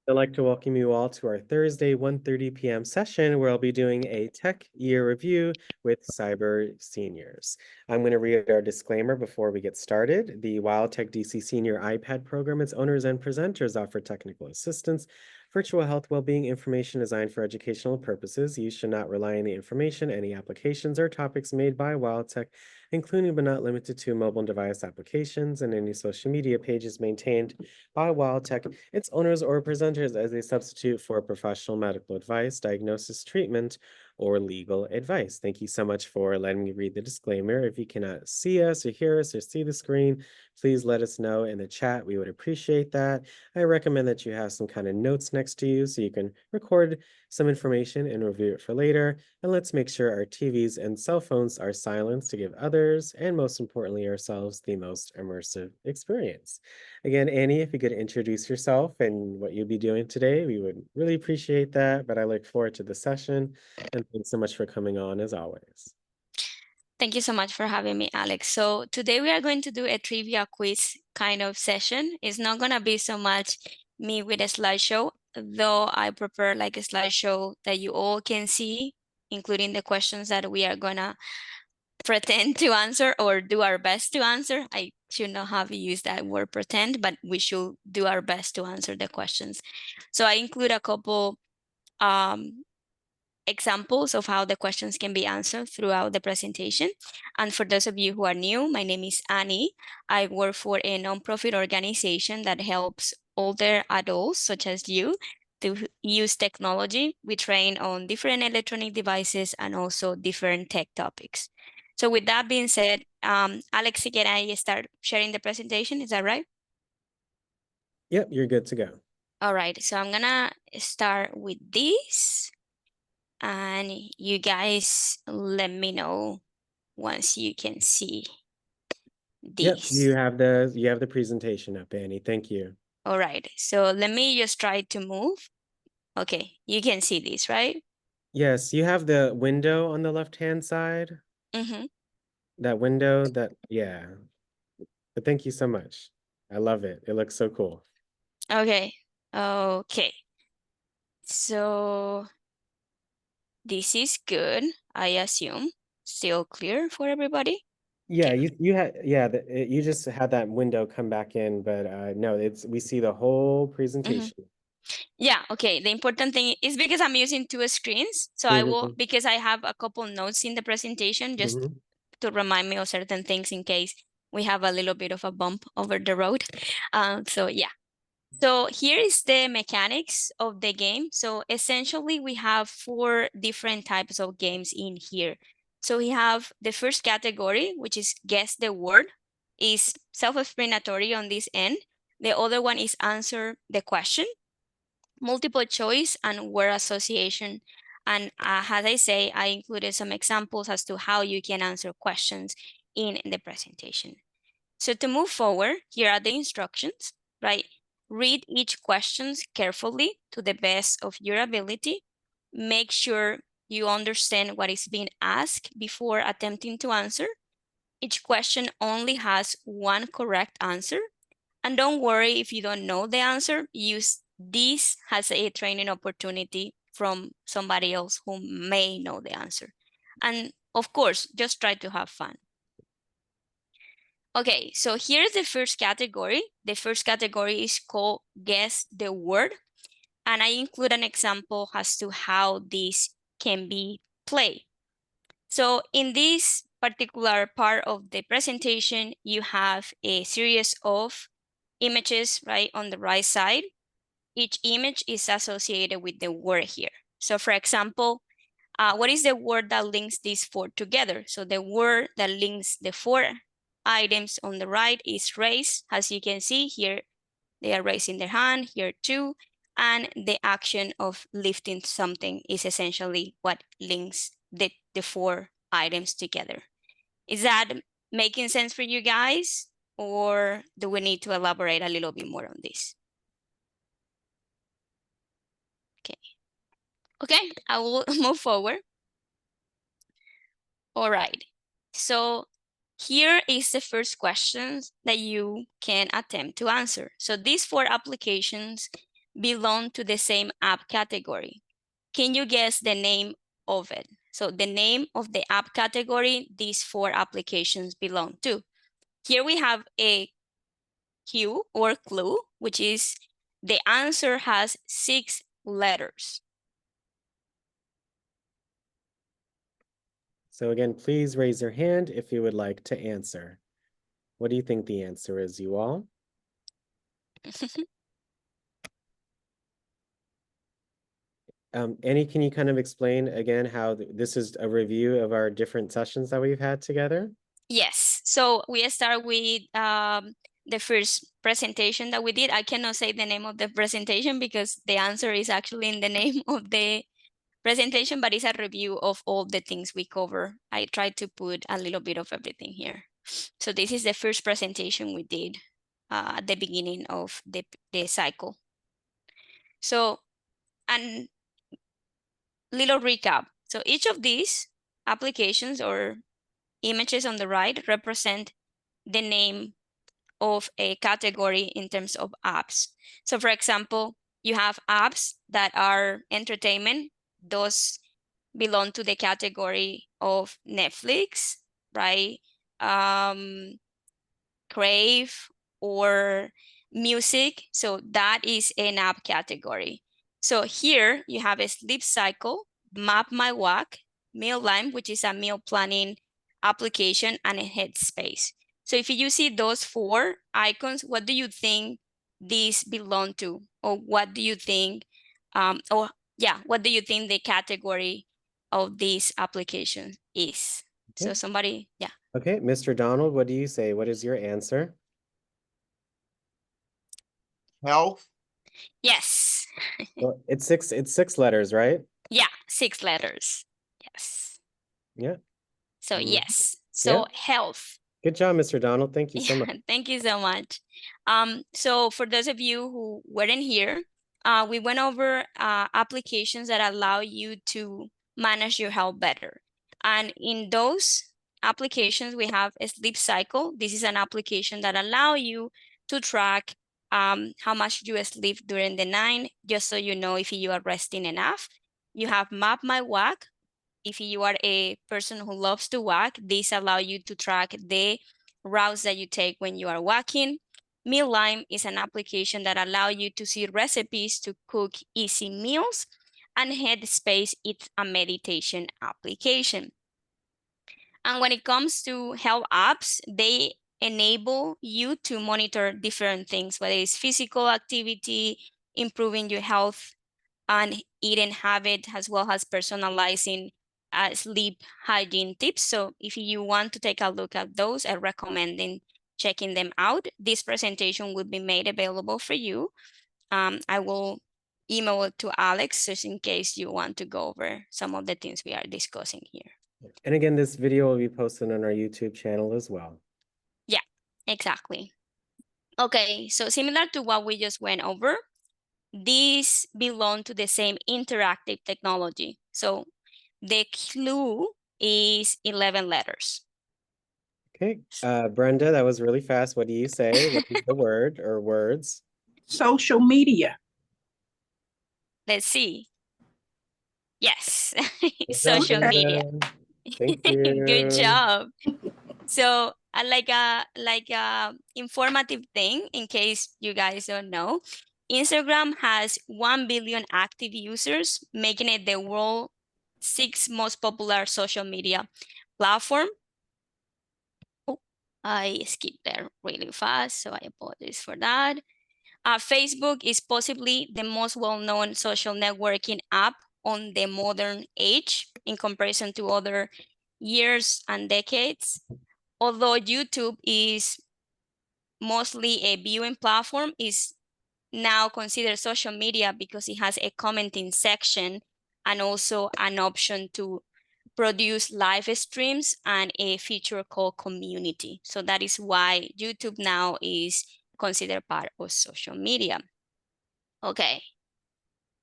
I'd like to welcome you all to our Thursday 1:30 p.m. session where I'll be doing a tech year review with cyber seniors. I'm going to read our disclaimer before we get started. The WildTech DC Senior iPad program, its owners and presenters offer technical assistance, virtual health well-being information designed for educational purposes. You should not rely on the information, any applications, or topics made by WildTech, including but not limited to mobile device applications and any social media pages maintained by WildTech, its owners, or presenters as a substitute for professional medical advice, diagnosis, treatment, or legal advice. Thank you so much for letting me read the disclaimer. If you cannot see us or hear us or see the screen, please let us know in the chat. We would appreciate that. I recommend that you have some kind of notes next to you so you can record some information and review it for later. And let's make sure our TVs and cell phones are silenced to give others, and most importantly, ourselves, the most immersive experience. Again, Annie, if you could introduce yourself and what you'll be doing today, we would really appreciate that. But I look forward to the session, and thanks so much for coming on as always. Thank you so much for having me, Alex. So today we are going to do a trivia quiz kind of session. It's not going to be so much me with a slideshow, though I prepare like a slideshow that you all can see, including the questions that we are going to pretend to answer or do our best to answer. I should not have used that word pretend, but we should do our best to answer the questions. So I include a couple examples of how the questions can be answered throughout the presentation. And for those of you who are new, my name is Annie. I work for a nonprofit organization that helps older adults, such as you, to use technology. We train on different electronic devices and also different tech topics. So with that being said, Alex, can I start sharing the presentation? Is that right? Yep, you're good to go. All right, so I'm gonna start with this. And you guys let me know once you can see Yep, this. you have the presentation up, Annie. Thank you. All right, so let me just try to move. Okay, you can see this, right? Yes, you have the window on the left-hand side. Mm-hmm. That window, yeah. But thank you so much. I love it. It looks so cool. Okay, okay. So this is good, I assume. Still clear for everybody? Yeah, Okay. you had you just had that window come back in, but no, it's we see the whole Mm-hmm. presentation. Yeah, okay. The important thing is because I'm using two screens, so I will, Mhm, because I have a couple notes in the presentation just mhm. to remind me of certain things in case we have a little bit of a bump over the road. So yeah. So here is the mechanics of the game. So essentially we have four different types of games in here. So we have the first category, which is guess the word, is self-explanatory on this end. The other one is answer the question, multiple choice, and word association. And as I say, I included some examples as to how you can answer questions in the presentation. So to move forward, here are the instructions, right? Read each questions carefully to the best of your ability. Make sure you understand what is being asked before attempting to answer. Each question only has one correct answer. And don't worry if you don't know the answer, use this as a training opportunity from somebody else who may know the answer. And of course, just try to have fun. Okay, so here's the first category. The first category is called Guess the Word. And I include an example as to how this can be played. So in this particular part of the presentation, you have a series of images right on the right side. Each image is associated with the word here. So for example, what is the word that links these four together? So the word that links the four items on the right is raise. As you can see here, they are raising their hand, here too. And the action of lifting something is essentially what links the four items together. Is that making sense for you guys? Or do we need to elaborate a little bit more on this? Okay. Okay, I will move forward. All right. So here is the first question that you can attempt to answer. So these four applications, belong to the same app category. Can you guess the name of it? So the name of the app category these 4 applications belong to. Here we have a cue or clue, which is the answer has 6 letters. So again, please raise your hand if you would like to answer. What do you think the answer is, you all? Annie, can you kind of explain again how this is a review of our different sessions that we've had together? Yes, so we start with the first presentation that we did. I cannot say the name of the presentation because the answer is actually in the name of the presentation, but it's a review of all the things we cover. I tried to put a little bit of everything here. So this is the first presentation we did at the beginning of the cycle. So, and little recap. So each of these applications or images on the right represent the name of a category in terms of apps. So for example, you have apps that are entertainment. Those belong to the category of Netflix, right? Crave or music. So that is an app category. So here you have a Sleep Cycle, Map My Walk, Mealime, which is a meal planning application, and a Headspace. So if you see those 4 icons, what do you think these belong to? Or what do you think, what do you think the category of this application is? So somebody, yeah. Okay, Mr. Donald, what do you say? What is your answer? Health. Yes. Well, it's 6 letters, right? Yeah, 6 letters. Yes. Yeah. So Mhm. yes. So health. Good job, Mr. Donald. Thank you so Yeah, much. thank you so much. So for those of you who weren't here, we went over applications that allow you to manage your health better. And in those applications, we have a Sleep Cycle. This is an application that allow you to track how much you sleep during the night, just so you know if you are resting enough. You have Map My Walk. If you are a person who loves to walk, this allow you to track the routes that you take when you are walking. Mealime is an application that allow you to see recipes to cook easy meals. And Headspace, it's a meditation application. And when it comes to health apps, they enable you to monitor different things, whether it's physical activity, improving your health and eating habit, as well as personalizing sleep hygiene tips. So if you want to take a look at those, I recommend checking them out. This presentation will be made available for you. I will email it to Alex just in case you want to go over some of the things we are discussing here. And again, this video will be posted on our YouTube channel as well. Yeah, exactly. Okay, so similar to what we just went over, these belong to the same interactive technology. So the clue is 11 letters. Okay, Brenda, that was really fast. What do you say? What is the word or words? Social media. Let's see. Yes, Good job, social Brenda. media. Thank you. Good job. So like a informative thing, in case you guys don't know, Instagram has 1 billion active users, making it the world's 6th most popular social media platform. Oh, I skipped there really fast, so I apologize for that. Facebook is possibly the most well-known social networking app on the modern age in comparison to other years and decades. Although YouTube is mostly a viewing platform, is now considered social media because it has a commenting section and also an option to produce live streams and a feature called community. So that is why YouTube now is considered part of social media. Okay.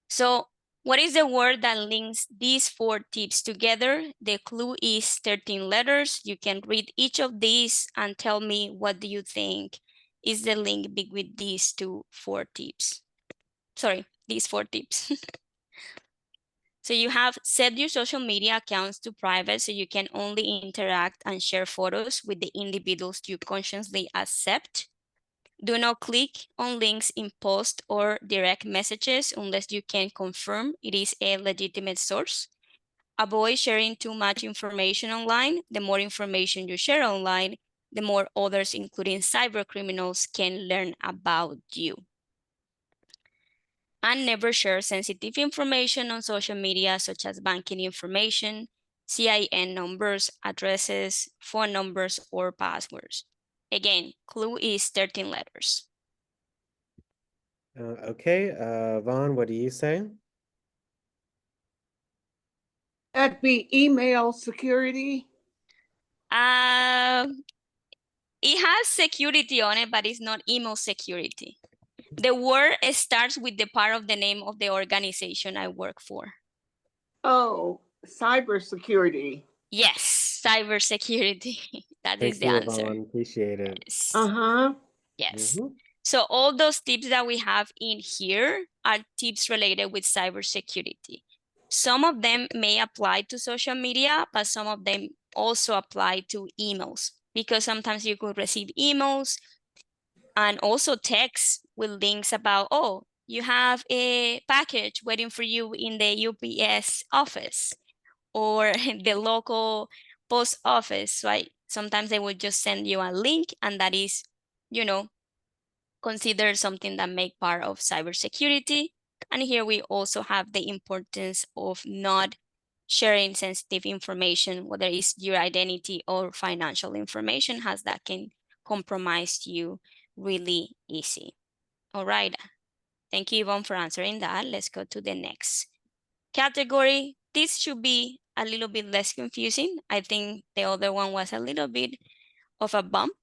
So what is the word that links these 4 tips together? The clue is 13 letters. You can read each of these and tell me what do you think is the link between these 4 tips. Sorry, these 4 tips. So you have set your social media accounts to private so you can only interact and share photos with the individuals you consciously accept. Do not click on links in posts or direct messages unless you can confirm it is a legitimate source. Avoid sharing too much information online. The more information you share online, the more others, including cyber criminals, can learn about you. And never share sensitive information on social media, such as banking information, CIN numbers, addresses, phone numbers, or passwords. Again, clue is 13 letters. Okay, Vaughn, what do you say? That'd be email security. It has security on it, but it's not email security. The word starts with the part of the name of the organization I work for. Oh, cybersecurity. Yes, cybersecurity. That Thank is the you, answer. Vaughn. Appreciate it. Yes. Uh-huh. Yes. Mhm. So all those tips that we have in here are tips related with cybersecurity. Some of them may apply to social media, but some of them also apply to emails, because sometimes you could receive emails and also texts with links about, oh, you have a package waiting for you in the UPS office or the local post office, right? Sometimes they would just send you a link, and that is, you know, considered something that make part of cybersecurity. And here we also have the importance of not sharing sensitive information, whether it's your identity or financial information, as that can compromise you really easy. All right. Thank you, Yvonne, for answering that. Let's go to the next category. This should be a little bit less confusing. I think the other one was a little bit of a bump.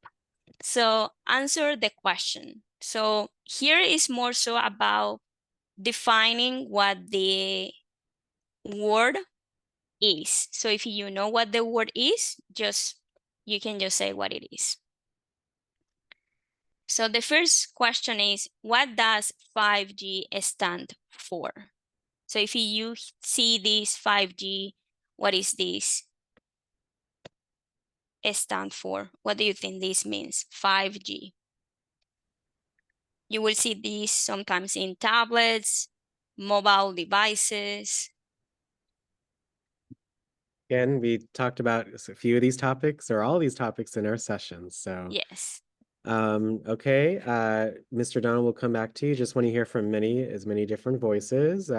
So answer the question. So here is more so about defining what the word is. So if you know what the word is, you can just say what it is. So the first question is, what does 5G stand for? So if you see this 5G, what is this stand for? What do you think this means, 5G? You will see these sometimes in tablets, mobile devices. Again, we talked about a few of these topics or all these topics in our sessions. So Yes. okay, Mr. Donald will come back to you. Just want to hear from as many different voices.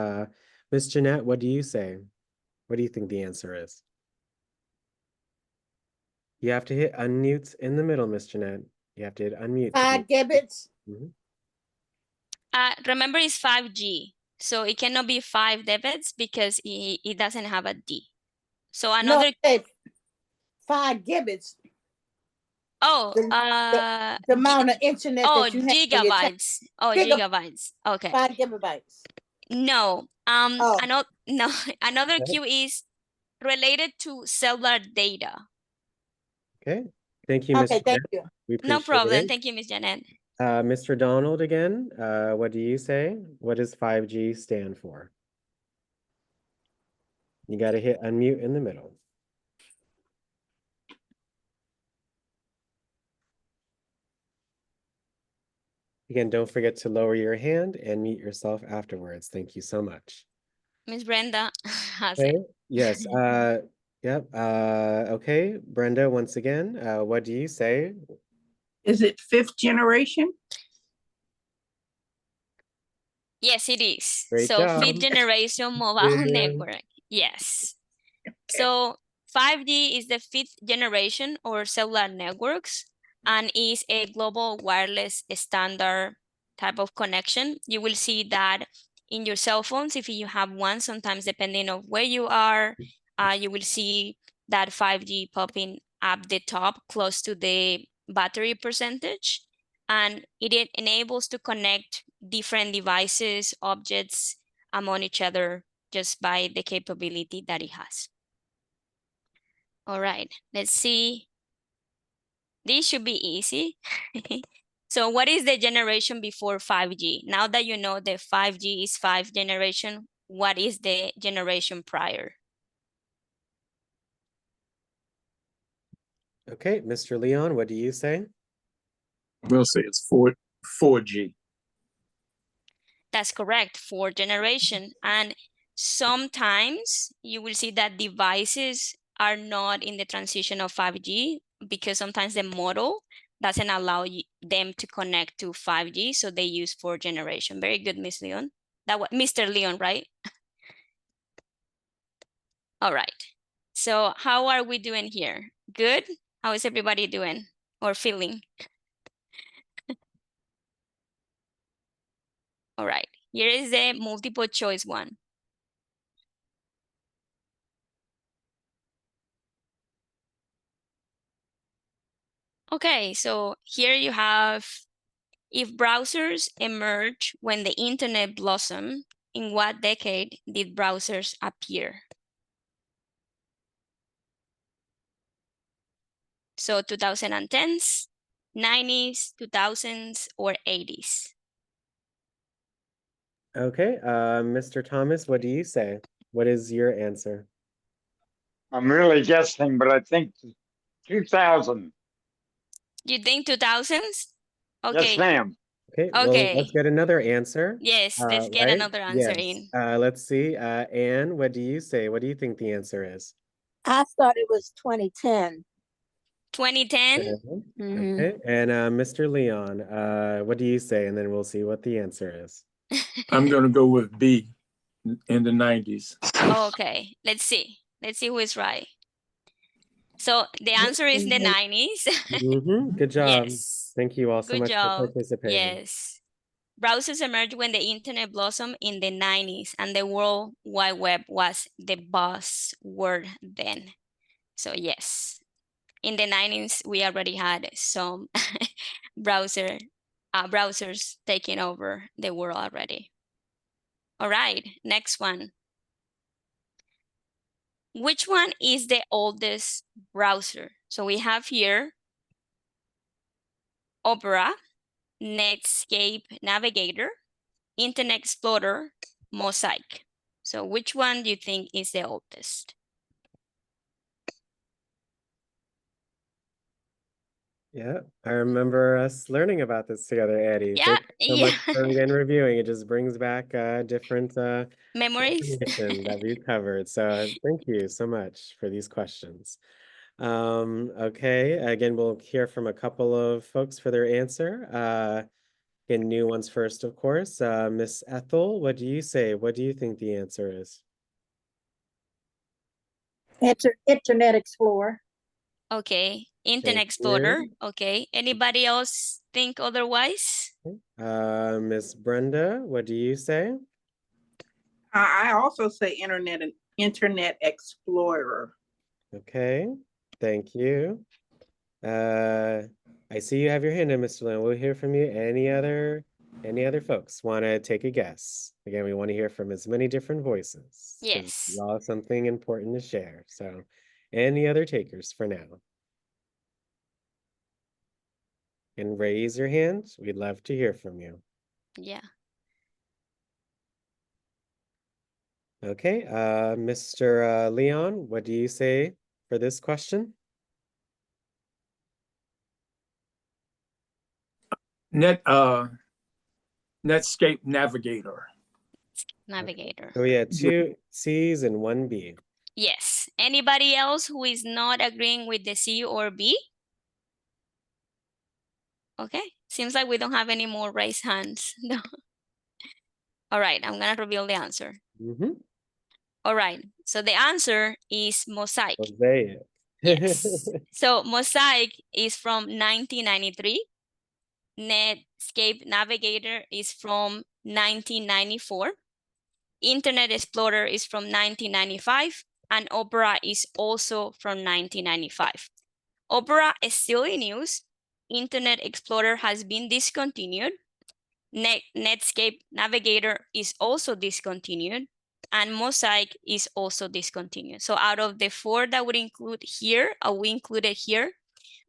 Miss Jeanette, what do you say? What do you think the answer is? You have to hit unmute in the middle, Miss Jeanette. You have to hit unmute. 5 gigabits. Mhm. Remember, it's 5G. So it cannot be 5 debits because it doesn't have a D. So another, No, I said 5 gigabits. oh, The amount of internet oh, that you have for your gigabytes. Oh, Giga- gigabytes. Okay. 5 gigabytes. No. Oh. Another Okay. cue is related to cellular data. Okay. Thank you, Miss Okay, thank Jeanette. you. We No appreciate problem. it. Thank you, Ms. Janet. Mr. Donald again, what do you say? What does 5G stand for? You got to hit unmute in the middle. Again, don't forget to lower your hand and mute yourself afterwards. Thank you so much. Miss Brenda has Okay. it. Yes. Yep. Okay. Brenda, once again, what do you say? Is it 5th generation? Yes, it is. Great So job. 5th generation mobile Yeah. network. Yes. So 5G is the 5th generation or cellular networks and is a global wireless standard type of connection. You will see that in your cell phones, if you have one, sometimes depending on where you are, you will see that 5G popping up the top close to the battery percentage. And it enables to connect different devices, objects among each other just by the capability that it has. All right, let's see. This should be easy. So what is the generation before 5G? Now that you know the 5G is 5 generation, what is the generation prior? Okay, Mr. Leon, what do you say? We'll say it's 4G. That's correct, 4 generation. And sometimes you will see that devices are not in the transition of 5G because sometimes the model doesn't allow them to connect to 5G, so they use 4 generation. Very good, Miss Leon. That was Mr. Leon, right? All right. So how are we doing here? Good? How is everybody doing or feeling? All right. Here is the multiple choice one. Okay, so here you have, if browsers emerged when the internet blossomed, in what decade did browsers appear? So 2010s, 90s, 2000s, or 80s? Okay, Mr. Thomas, what do you say? What is your answer? I'm really guessing, but I think 2000. You think 2000s? Yes, Okay, ma'am. Okay, well, let's okay. get another answer. Yes, let's get right? another answer Yes. in. Let's see. Anne, what do you say? What do you think the answer is? I thought it was 2010. 2010? Mhm. Okay, and Mr. Leon, what do you say? And then we'll see what the answer is. I'm going to go with B in the 90s. Okay, let's see. Let's see who is right. So the answer is the 90s. Good job. Yes. Thank you all so Good much for job. participating. Yes. Browsers emerged when the internet blossomed in the 90s and the World Wide Web was the buzzword then. So yes, in the 90s, we already had some browsers taking over the world already. All right, next one. Which one is the oldest browser? So we have here Opera, Netscape Navigator, Internet Explorer, Mosaic. So which one do you think is the oldest? Yeah, I remember us learning about this together, Eddie. Yeah, Thank you so yeah. much for again reviewing. It just brings back different Memories. information that we've covered. So thank you so much for these questions. Okay, again, we'll hear from a couple of folks for their answer. Again, new ones first, of course. Miss Ethel, what do you say? What do you think the answer is? Internet Explorer. Okay, Internet Thank Explorer. you. Okay, anybody else think otherwise? Miss Brenda, what do you say? I also say Internet Explorer. Okay, thank you. I see you have your hand up, Mr. Lynn. We'll hear from you. Any other folks want to take a guess? Again, we want to hear from as many different voices. 'Cause Yes. we all have something important to share. So any other takers for now? And raise your hand. We'd love to hear from you. Yeah. Okay, Mr. Leon, what do you say for this question? Netscape Navigator. Navigator. So we had 2 C's and 1 B. Yes. Anybody else who is not agreeing with the C or B? Okay. Seems like we don't have any more raised hands. No. All right. I'm going to reveal the answer. All right. So the answer is Mosaic. Mosaic. Yes. So Mosaic is from 1993. Netscape Navigator is from 1994. Internet Explorer is from 1995. And Opera is also from 1995. Opera is still in use. Internet Explorer has been discontinued. Netscape Navigator is also discontinued. And Mosaic is also discontinued. So out of the 4 that would include here, we included here,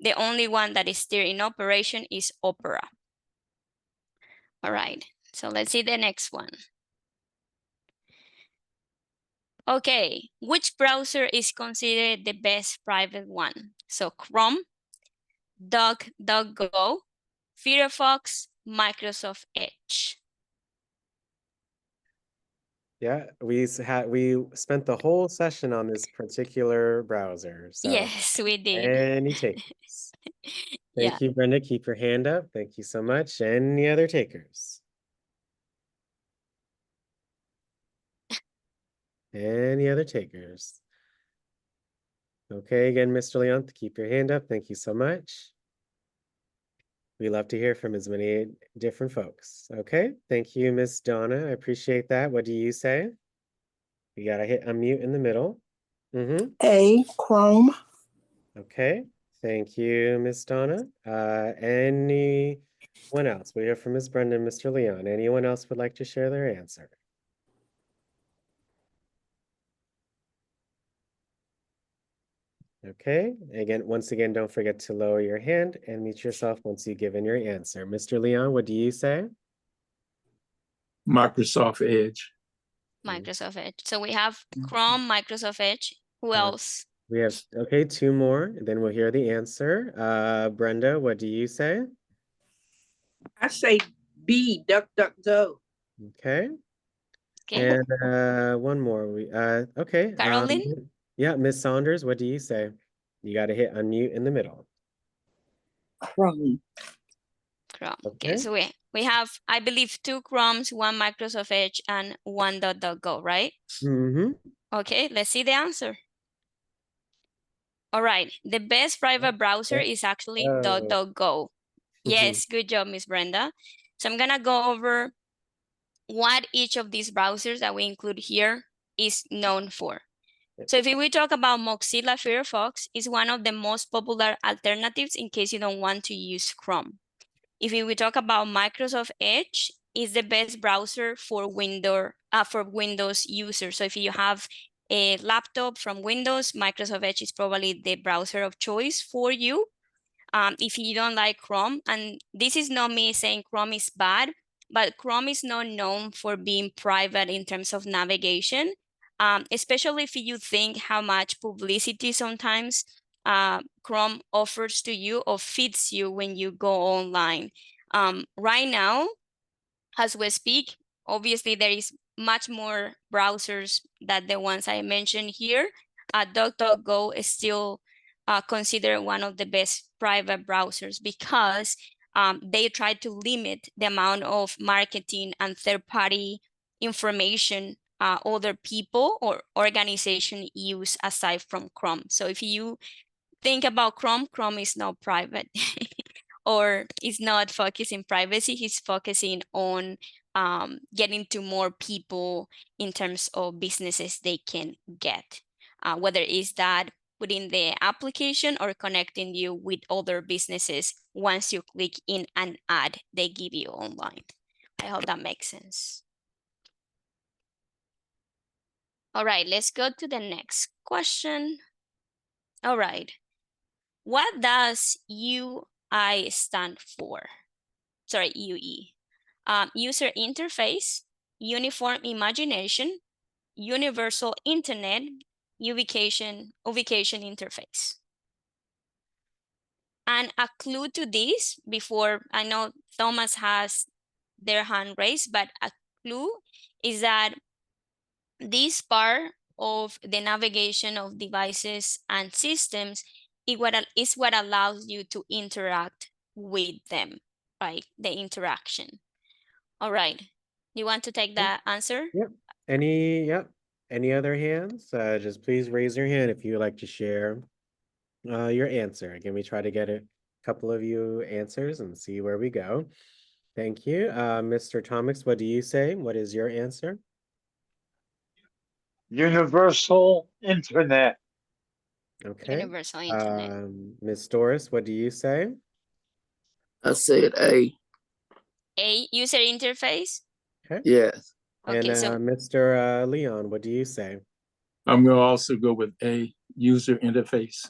the only one that is still in operation is Opera. All right, so let's see the next one. Okay, which browser is considered the best private one? So Chrome, DuckDuckGo, Firefox, Microsoft Edge. Yeah, we spent the whole session on this particular browser. So Yes, we did. any takers? Yeah. Thank you, Brenda. Keep your hand up. Thank you so much. Any other takers? Any other takers? Okay, again, Mr. Leon, keep your hand up. Thank you so much. We love to hear from as many different folks. Okay, thank you, Miss Donna. I appreciate that. What do you say? You gotta hit unmute in the middle. A, Chrome. Okay, thank you, Miss Donna. Anyone else? We hear from Miss Brenda and Mr. Leon. Anyone else would like to share their answer? Okay, again, once again, don't forget to lower your hand and mute yourself once you've given your answer. Mr. Leon, what do you say? Microsoft Edge. Microsoft Edge. So we have Chrome, Microsoft Edge. Who else? We have, okay, two more, then we'll hear the answer. Brenda, what do you say? I say B, DuckDuckGo. Okay, Okay. and one more. Okay. Carolyn? Yeah, Miss Saunders, what do you say? You got to hit unmute in the middle. Chrome. Chrome. Okay. Okay, so we have, I believe, 2 Chromes, 1 Microsoft Edge, and 1 DuckDuckGo, right? Okay, let's see the answer. All right, the best private browser is actually DuckDuckGo. Yes, good job, Miss Brenda. So I'm gonna go over what each of these browsers that we include here is known for. So if we talk about Mozilla Firefox, is one of the most popular alternatives in case you don't want to use Chrome. If we talk about Microsoft Edge, is the best browser for Windows users. So if you have a laptop from Windows, Microsoft Edge is probably the browser of choice for you. If you don't like Chrome, and this is not me saying Chrome is bad, but Chrome is not known for being private in terms of navigation, especially if you think how much publicity sometimes Chrome offers to you or feeds you when you go online. Right now, as we speak, obviously there is much more browsers than the ones I mentioned here. DuckDuckGo is still considered one of the best private browsers because they try to limit the amount of marketing and third-party information other people or organization use aside from Chrome. So if you think about Chrome, Chrome is not private or is not focusing privacy. He's focusing on getting to more people in terms of businesses they can get, whether it's that putting the application or connecting you with other businesses once you click in an ad they give you online. I hope that makes sense. All right, let's go to the next question. All right, what does UI stand for? Sorry, UE. User interface, uniform imagination, universal internet, ubication interface. And a clue to this before, I know Thomas has their hand raised, but a clue is that this part of the navigation of devices and systems is what allows you to interact with them, right? The interaction. All right. You want to take that answer? Yep. Any other hands? Just please raise your hand if you would like to share your answer. Again, we try to get a couple of you answers and see where we go. Thank you. Mr. Thomas, what do you say? What is your answer? Universal Internet. Okay. Universal internet. Ms. Doris, what do you say? I said A. A, user interface. Okay. Yes. And Okay, so Mr. Leon, what do you say? I'm going to also go with A, user interface.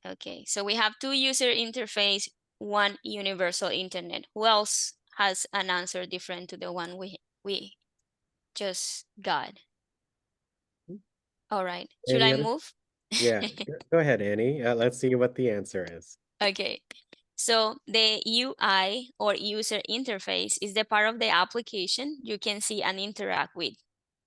okay, so we have 2 user interface, 1 universal internet. Who else has an answer different to the one we just got. All right. Should Any I other- move? Yeah, go ahead, Annie. Let's see what the answer is. Okay. So the UI or user interface is the part of the application you can see and interact with,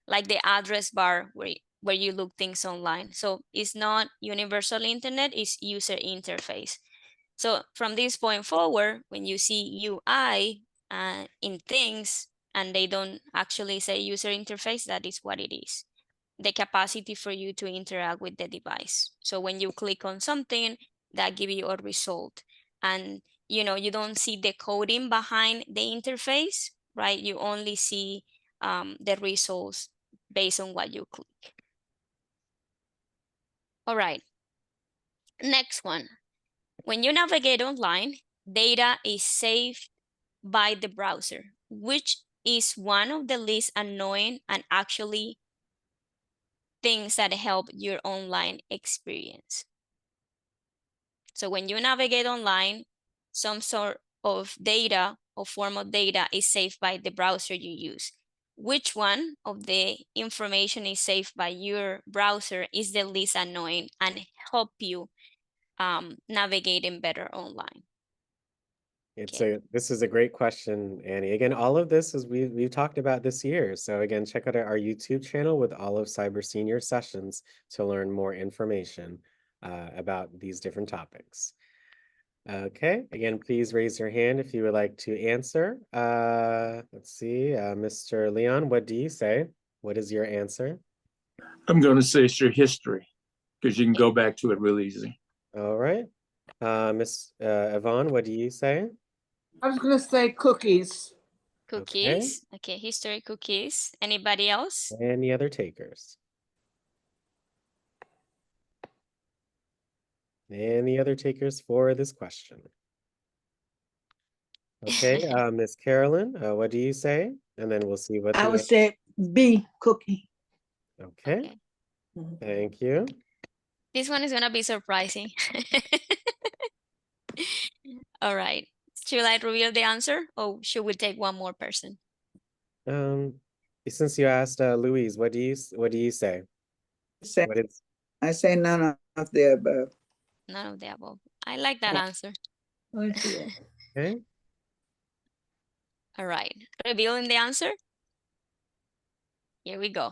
like the address bar where you look things online. So it's not universal internet, it's user interface. So from this point forward, when you see UI in things and they don't actually say user interface, that is what it is. The capacity for you to interact with the device. So when you click on something, that give you a result. And you don't see the coding behind the interface, right? You only see the results based on what you click. All right. Next one. When you navigate online, data is saved by the browser, which is one of the least annoying and actually things that help your online experience. So when you navigate online, some sort of data or form of data is saved by the browser you use. Which one of the information is saved by your browser is the least annoying and help you navigating better online? This is a great question, Annie. Again, all of this is we've talked about this year. So again, check out our YouTube channel with all of Cyber Senior sessions to learn more information about these different topics. Okay, again, please raise your hand if you would like to answer. Let's see, Mr. Leon, what do you say? What is your answer? I'm going to say it's your history because you can go back to it real easy. All right. Miss Yvonne, what do you say? I was gonna say cookies. Cookies. Okay, history cookies. Anybody else? Any other takers? Any other takers for this question? Okay, Miss Carolyn, what do you say? And then we'll see what I the would say B, cookie. Okay, thank you. This one is gonna be surprising. All right. Should I reveal the answer or should we take one more person? Since you asked Louise, what do you say? What is I say none of the above. None of the above. I like that answer. okay? All right. Revealing the answer. Here we go.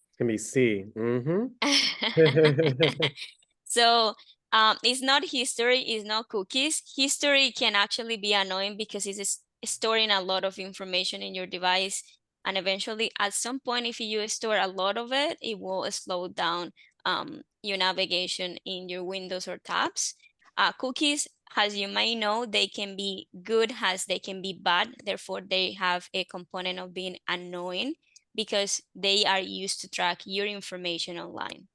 It's gonna be C. So it's not history, it's not cookies. History can actually be annoying because it's storing a lot of information in your device. And eventually, at some point, if you store a lot of it, it will slow down your navigation in your windows or tabs. Cookies, as you may know, they can be good as they can be bad. Therefore, they have a component of being annoying because they are used to track your information online.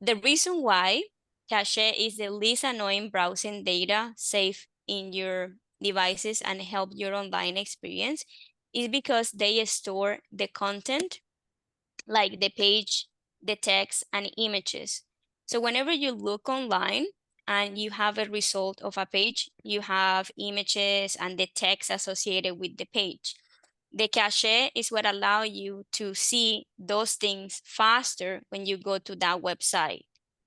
The reason why cache is the least annoying browsing data saved in your devices and help your online experience is because they store the content, like the page, the text, and images. So whenever you look online and you have a result of a page, you have images and the text associated with the page. The cache is what allows you to see those things faster when you go to that website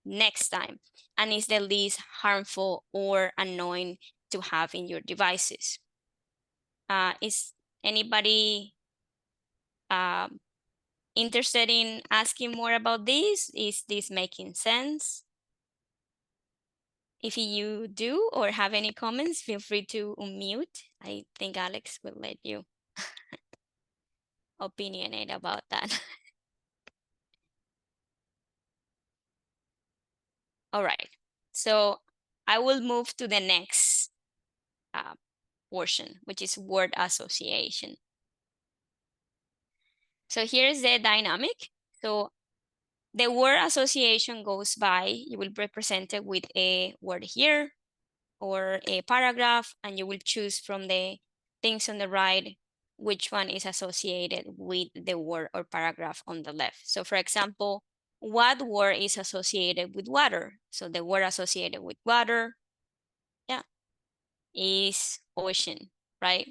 next time, and is the least harmful or annoying to have in your devices. Is anybody interested in asking more about this? Is this making sense? If you do or have any comments, feel free to unmute. I think Alex will let you opinionate about that. All right, so I will move to the next portion, which is word association. So here's the dynamic. So the word association goes by, you will represent it with a word here or a paragraph, and you will choose from the things on the right which one is associated with the word or paragraph on the left. So for example, what word is associated with water? So the word associated with water, yeah, is ocean. right?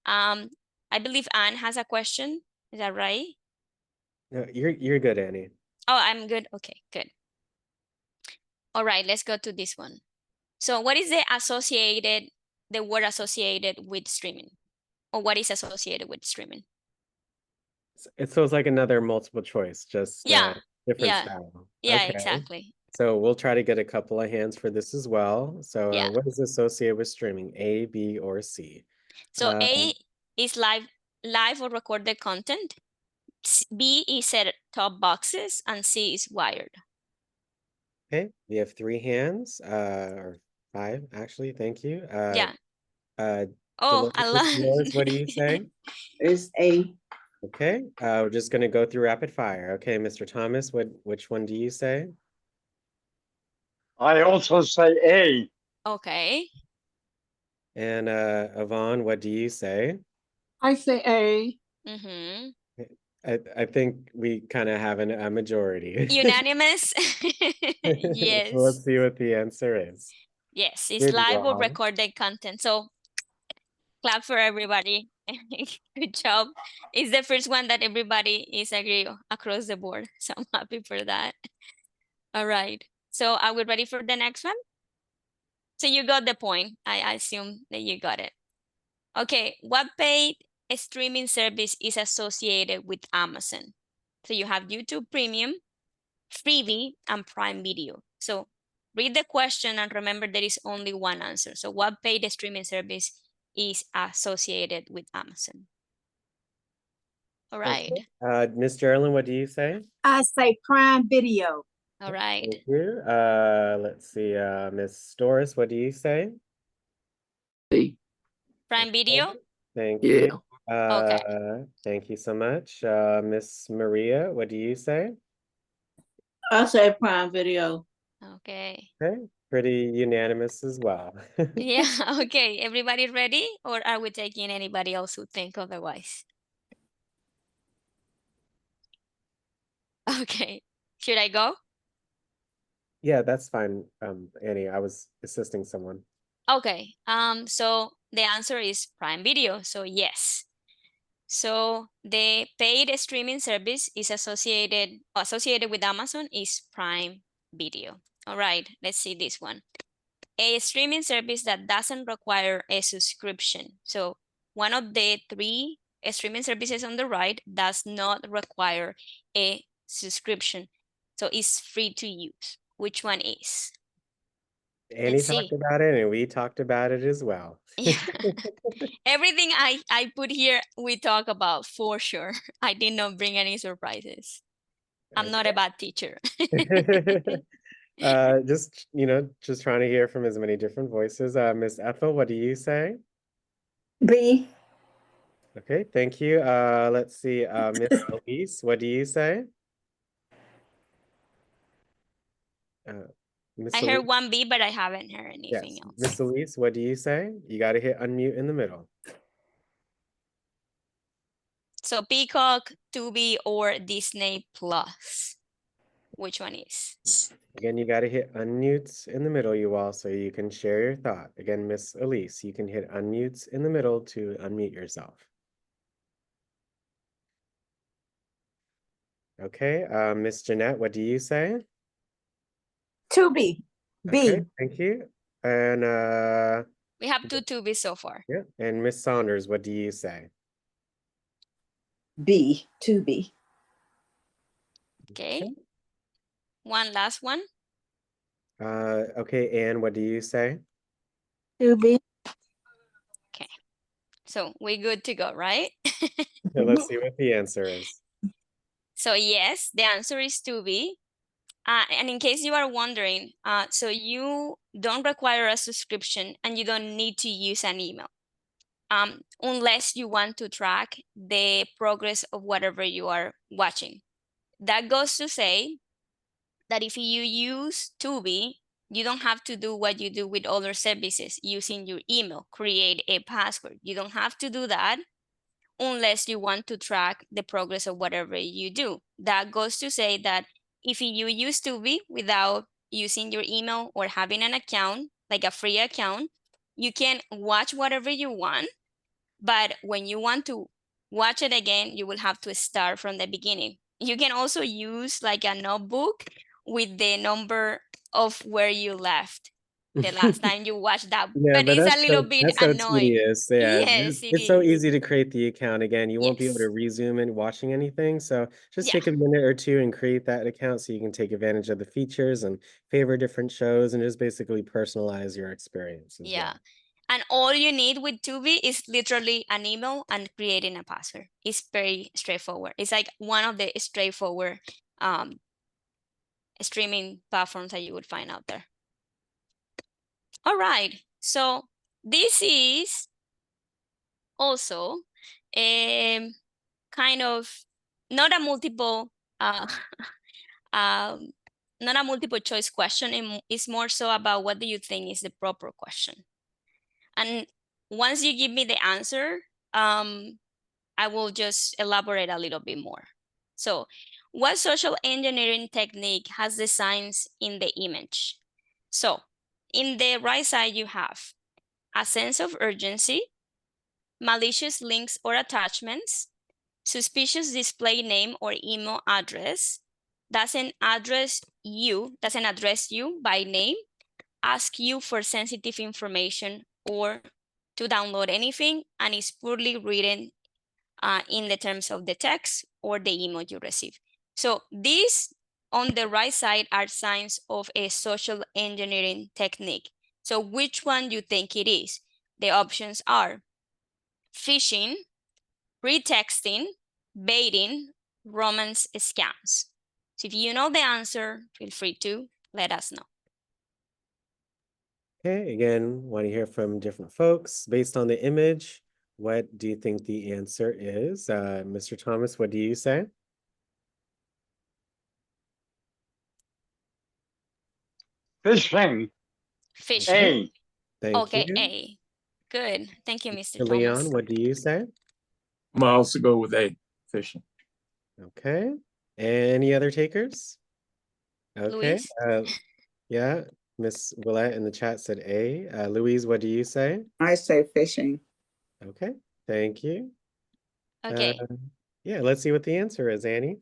I believe Anne has a question. Is that right? No, you're good, Annie. Oh, I'm good. Okay, good. All right, let's go to this one. So what is the word associated with streaming? Or what is associated with streaming? So it's like another multiple choice, just Yeah, different yeah, style. yeah, Okay. exactly. So we'll try to get a couple of hands for this as well. So Yeah. what is associated with streaming? A, B, or C? So Uh, A is live or recorded content. B is set-top boxes, and C is wired. Okay, we have 3 hands, or 5 actually. Thank you. Yeah. Uh, Oh, Dolores, what do you say? It's A. Okay, we're just gonna go through rapid fire. Okay, Mr. Thomas, which one do you say? I also say A. Okay. And Yvonne, what do you say? I say A. Mm-hmm. I think we kind of have a majority. Unanimous? So Yes. let's see what the answer is. Yes, it's Good live or job. recorded content. So clap for everybody. Good job. It's the first one that everybody is agree across the board. So I'm happy for that. All right. So are we ready for the next one? So you got the point. I assume that you got it. Okay, what paid streaming service is associated with Amazon? So you have YouTube Premium, Freebie, and Prime Video. So read the question and remember there is only one answer. So what paid streaming service is associated with Amazon? All right. Miss Geraldine, what do you say? I say Prime Video. All right. Thank you. Let's see, Miss Doris, what do you say? B. Prime Video? Thank Yeah. you. Okay. Thank you so much. Miss Maria, what do you say? I say Prime Video. Okay. Okay, pretty unanimous as well. Yeah, okay. Everybody ready? Or are we taking anybody else who think otherwise? Okay. Should I go? Yeah, that's fine, Annie. I was assisting someone. Okay. So the answer is Prime Video. So yes. So the paid streaming service is associated with Amazon is Prime Video. All right, let's see this one. A streaming service that doesn't require a subscription. So one of the 3 streaming services on the right does not require a subscription. So it's free to use. Which one is? Annie Let's talked see. about it and we talked about it as well. Yeah. Everything I put here, we talk about for sure. I did not bring any surprises. I'm not a bad teacher. Just, just trying to hear from as many different voices. Miss Ethel, what do you say? B. Okay, thank you. Let's see, Miss Elise, what do you say? Miss I Elise? heard 1B, but I haven't heard anything Yes, else. Miss Elise, what do you say? You got to hit unmute in the middle. So Peacock, Tubi, or Disney Plus. Which one is? Again, you got to hit unmutes in the middle, you all, so you can share your thought. Again, Miss Elise, you can hit unmutes in the middle to unmute yourself. Okay, Miss Jeanette, what do you say? Tubi. B. Okay, thank you. And We have 2 Tubis so far. yeah, and Miss Saunders, what do you say? B. Tubi. Okay. One last one. Okay, Anne, what do you say? Tubi. So we're good to go, right? So let's see what the answer is. So yes, the answer is Tubi. And in case you are wondering, so you don't require a subscription and you don't need to use an email, unless you want to track the progress of whatever you are watching. That goes to say that if you use Tubi, you don't have to do what you do with other services using your email, create a password. You don't have to do that unless you want to track the progress of whatever you do. That goes to say that if you use Tubi without using your email or having an account, like a free account, you can watch whatever you want, but when you want to watch it again, you will have to start from the beginning. You can also use like a notebook with the number of where you left the last time you watched that, Yeah, but but it's a that's little so, bit that's so annoying. tedious. Yeah, Yes, it it's so is. easy to create the account again. You won't be able Yes. to resume and watching anything. So just Yeah. take a minute or two and create that account so you can take advantage of the features and favorite different shows and just basically personalize your experience as Yeah. well. And all you need with Tubi is literally an email and creating a password. It's very straightforward. It's like one of the straightforward streaming platforms that you would find out there. All right. So this is also kind of not a multiple um, not a multiple choice question. It's more so about what do you think is the proper question. And once you give me the answer, I will just elaborate a little bit more. So, what social engineering technique has the signs in the image? So, in the right side, you have a sense of urgency, malicious links or attachments, suspicious display name or email address, doesn't address you by name, ask you for sensitive information or to download anything, and is poorly written in the terms of the text or the email you receive. So these on the right side are signs of a social engineering technique. So which one do you think it is? The options are phishing, pretexting, baiting, romance scams. So if you know the answer, feel free to let us know. Okay, again, want to hear from different folks based on the image. What do you think the answer is? Mr. Thomas, what do you say? Fishing, Phishing. A. Thank Okay, you. A. Good. Thank you, Mr. Leon, Thomas. what do you say? I'm also go with A, fishing. Okay. Any other takers? Okay. Luis? Yeah, Miss Willette in the chat said A. Louise, what do you say? I say fishing. Okay, thank you. Okay. Yeah, let's see what the answer is, Annie.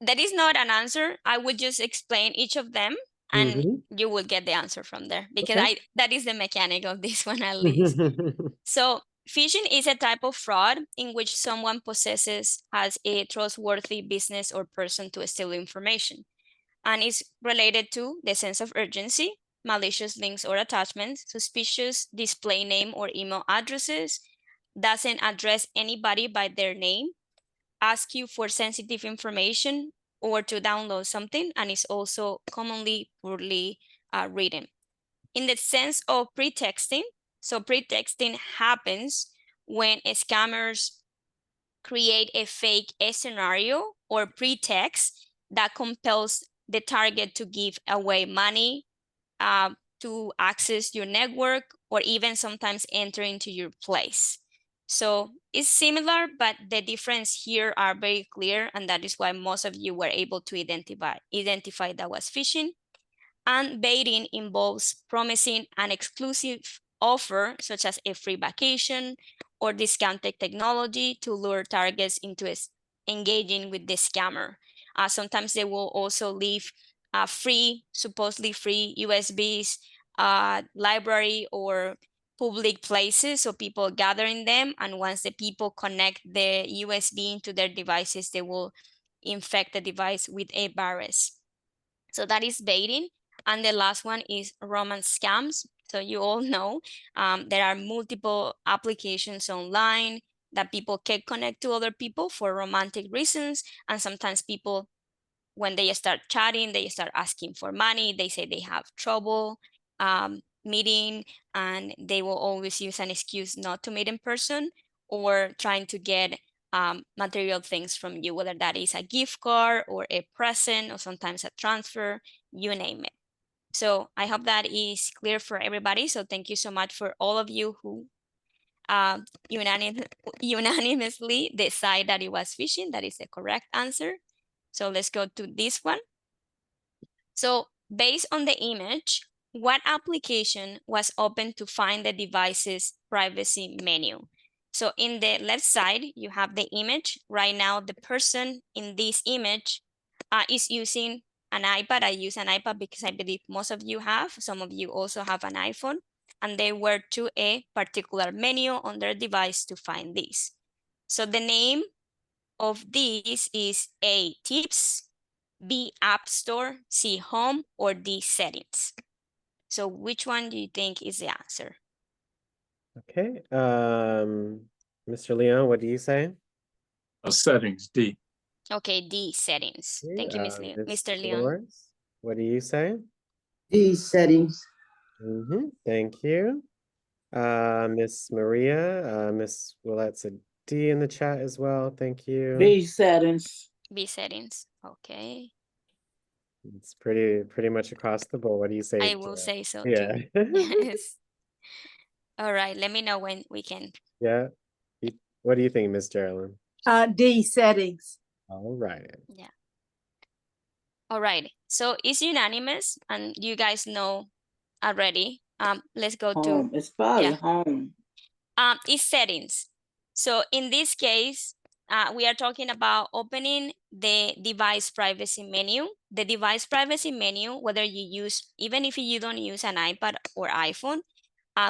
That is not an answer. I would just explain each of them and Mhm. you will get the answer from there because Okay. that is the mechanic of this one at least. So phishing is a type of fraud in which someone has a trustworthy business or person to steal information, and is related to the sense of urgency, malicious links or attachments, suspicious display name or email addresses, doesn't address anybody by their name, ask you for sensitive information or to download something, and is also commonly poorly written. In the sense of pretexting, so pretexting happens when scammers create a fake scenario or pretext that compels the target to give away money, to access your network, or even sometimes enter into your place. So it's similar, but the difference here are very clear, and that is why most of you were able to identify that was phishing. And baiting involves promising an exclusive offer, such as a free vacation or discounted technology, to lure targets into engaging with the scammer. Sometimes they will also leave supposedly free USBs, library or public places, so people gather in them, and once the people connect the USB into their devices, they will infect the device with a virus. So that is baiting. And the last one is romance scams. So you all know there are multiple applications online that people can connect to other people for romantic reasons. And sometimes people, when they start chatting, they start asking for money. They say they have trouble meeting, and they will always use an excuse not to meet in person, or trying to get material things from you, whether that is a gift card or a present or sometimes a transfer, you name it. So I hope that is clear for everybody. So thank you so much for all of you who unanimously decide that it was phishing. That is the correct answer. So let's go to this one. So based on the image, what application was open to find the device's privacy menu? So in the left side, you have the image. Right now, the person in this image is using an iPad. I use an iPad because I believe most of you have. Some of you also have an iPhone. And they were to a particular menu on their device to find this. So the name of this is A, Tips, B, App Store, C, Home, or D, Settings. So which one do you think is the answer? Okay, Mr. Leon, what do you say? Settings, D. Okay, D, Settings. Okay, Thank you, Ms. Mr. Leon. Dolores, what do you say? These settings. Thank you. Miss Maria, well, that's a D in the chat as well. Thank you. B settings. B, Settings. Okay, It's pretty much across the board. What do you say? I will say so Yeah. too. Yes. All right, let me know when we can. Yeah. What do you think, Miss Geraldine? D, settings. All right. All right, so it's unanimous and you guys know already. Let's go to Home. It's probably yeah. home. It's settings. So in this case, we are talking about opening the device privacy menu. The device privacy menu, whether you use, even if you don't use an iPad or iPhone,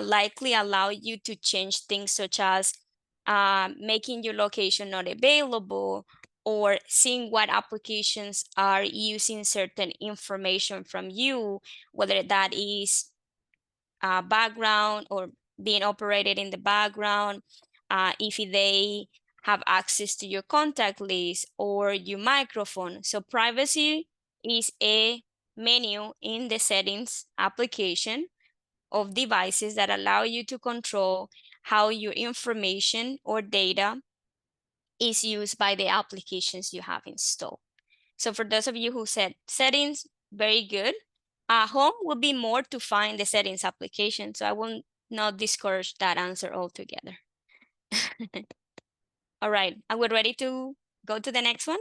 likely allow you to change things such as making your location not available or seeing what applications are using certain information from you, whether that is background or being operated in the background, if they have access to your contact list or your microphone. So privacy is a menu in the settings application of devices that allow you to control how your information or data is used by the applications you have installed. So for those of you who said settings, very good. Home will be more to find the settings application, so I will not discourage that answer altogether. All right, are we ready to go to the next one?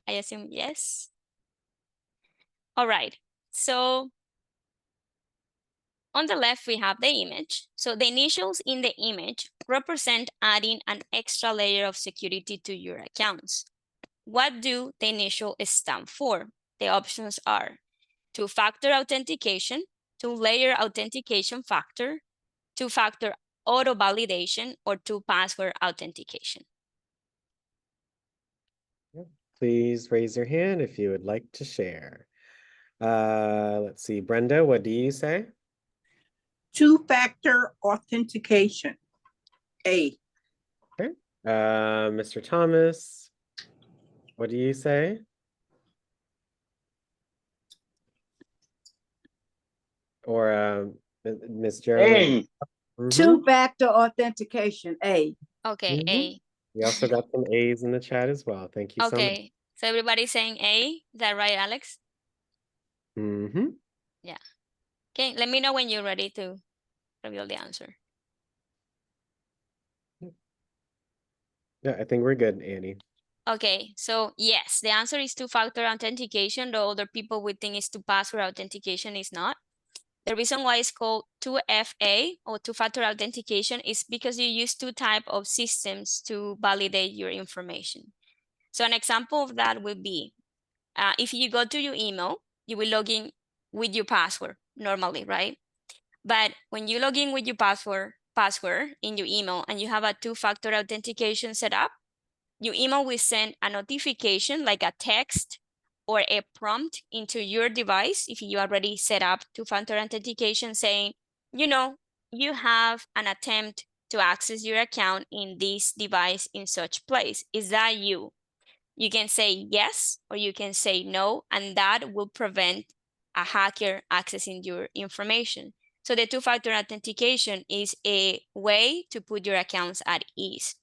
I assume yes. All right, so on the left, we have the image. So the initials in the image represent adding an extra layer of security to your accounts. What do the initials stand for? The options are two-factor authentication, two-layer authentication factor, two-factor auto-validation, or two-password authentication. Please raise your hand if you would like to share. Let's see, Brenda, what do you say? Two-factor authentication. A. Mr. Thomas, what do you say? Or Miss Geraldine? A, Two-factor authentication, A. Okay, A. We also got some A's in the chat as well. Thank you so much. Okay, so everybody's saying A. Is that right, Alex? Yeah. Okay, let me know when you're ready to reveal the answer. Yeah, I think we're good, Annie. Okay, so yes, the answer is two-factor authentication, though other people would think it's two-password authentication, is not. The reason why it's called 2FA or two-factor authentication is because you use two types of systems to validate your information. So an example of that would be, if you go to your email, you will log in with your password normally, right? But when you log in with your password in your email and you have a two-factor authentication set up, your email will send a notification like a text or a prompt into your device if you already set up two-factor authentication saying, you know, you have an attempt to access your account in this device in such place. Is that you? You can say yes or you can say no, and that will prevent a hacker accessing your information. So the two-factor authentication is a way to put your accounts at ease.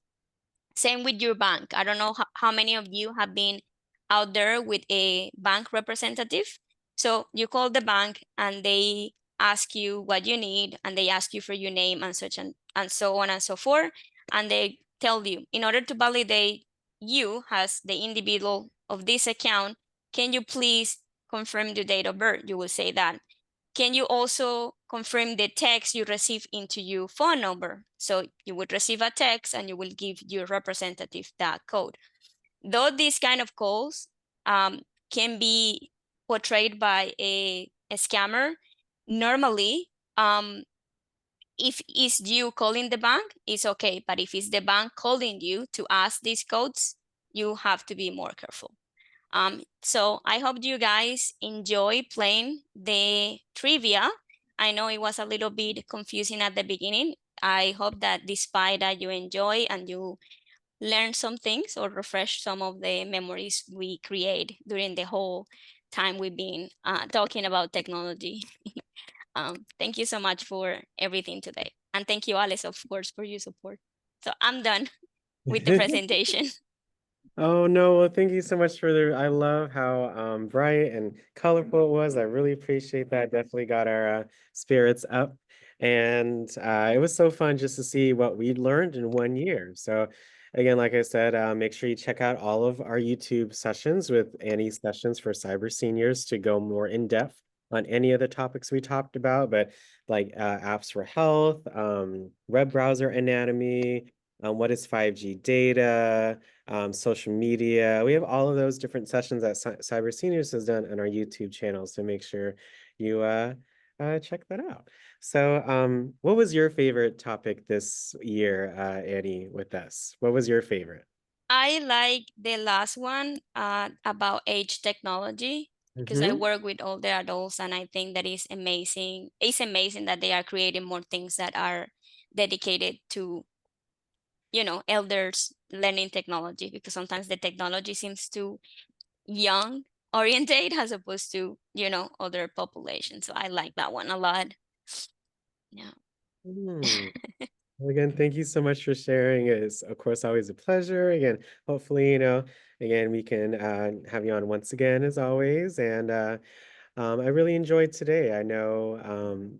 Same with your bank. I don't know how many of you have been out there with a bank representative. So you call the bank and they ask you what you need and they ask you for your name and such and so on and so forth. And they tell you, in order to validate you as the individual of this account, can you please confirm the date of birth? You will say that. can you also confirm the text you receive into your phone number? So you would receive a text and you will give your representative that code. Though these kind of calls can be portrayed by a scammer, normally, if it's you calling the bank, it's okay. But if it's the bank calling you to ask these codes, you have to be more careful. So I hope you guys enjoy playing the trivia. I know it was a little bit confusing at the beginning. I hope that despite that you enjoy and you learn some things or refresh some of the memories we create during the whole time we've been talking about technology. Thank you so much for everything today. And thank you, Alice, of course, for your support. So I'm done with the presentation. Oh no, well, thank you so much for I love how bright and colorful it was. I really appreciate that. Definitely got our spirits up. And it was so fun just to see what we learned in 1 year. So again, like I said, make sure you check out all of our YouTube sessions with Annie's sessions for cyber seniors to go more in depth on any of the topics we talked about, but like apps for health, web browser anatomy, what is 5G data, social media. We have all of those different sessions that Cyber Seniors has done on our YouTube channel. So make sure you check that out. So what was your favorite topic this year, Annie, with us? What was your favorite? I like the last one about age technology because I Mhm. work with older adults and I think that is amazing. It's amazing that they are creating more things that are dedicated to, you know, elders learning technology, because sometimes the technology seems too young oriented as opposed to, you know, other populations. So I like that one a lot. Yeah. Hmm. Well, again, thank you so much for sharing. It's, of course, always a pleasure. Again, hopefully, again, we can have you on once again, as always. And I really enjoyed today. I know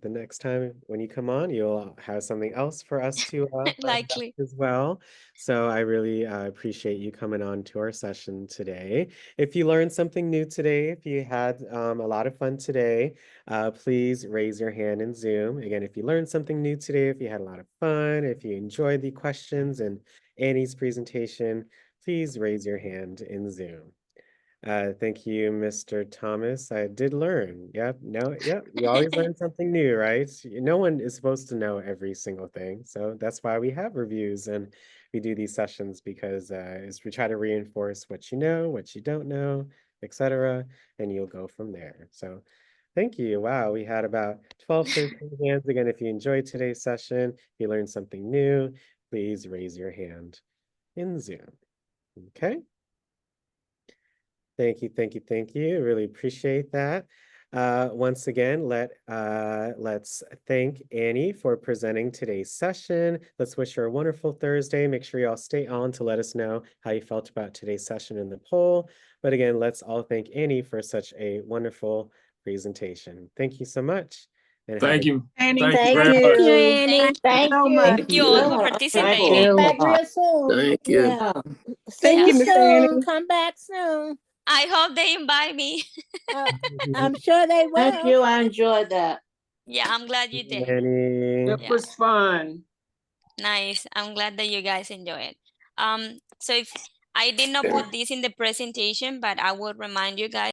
the next time when you come on, you'll have something else for us to learn about Likely. as well. So I really appreciate you coming on to our session today. If you learned something new today, if you had a lot of fun today, please raise your hand in Zoom. Again, if you learned something new today, if you had a lot of fun, if you enjoyed the questions and Annie's presentation, please raise your hand in Zoom. Thank you, Mr. Thomas. I did learn. Yep. No, yep. You always learn something new, right? No one is supposed to know every single thing. So that's why we have reviews and we do these sessions because is we try to reinforce what you know, what you don't know, etc. And you'll go from there. So thank you. Wow, we had about 12, 13 hands. Again, if you enjoyed today's session, if you learned something new, please raise your hand in Zoom. Okay. Thank you, thank you, thank you. Really appreciate that. Once again, let's thank Annie for presenting today's session. Let's wish her a wonderful Thursday. Make sure you all stay on to let us know how you felt about today's session in the poll. But again, let's all thank Annie for such a wonderful presentation. Thank you so much. And have Thank a you. Annie, Thank you Thank very you, much. Annie. Thank So much. Thank you all for Yeah, participating. Back real soon. Thank you. Yeah. See Thank you you, Miss soon. Annie. Come back soon. I hope they invite me. I'm sure they will. Thank you. I enjoyed that. Yeah, I'm glad you did. Annie. It Yeah. was fun. Nice. I'm glad that you guys enjoy it. So if I did not put this in the presentation, but I will remind you guys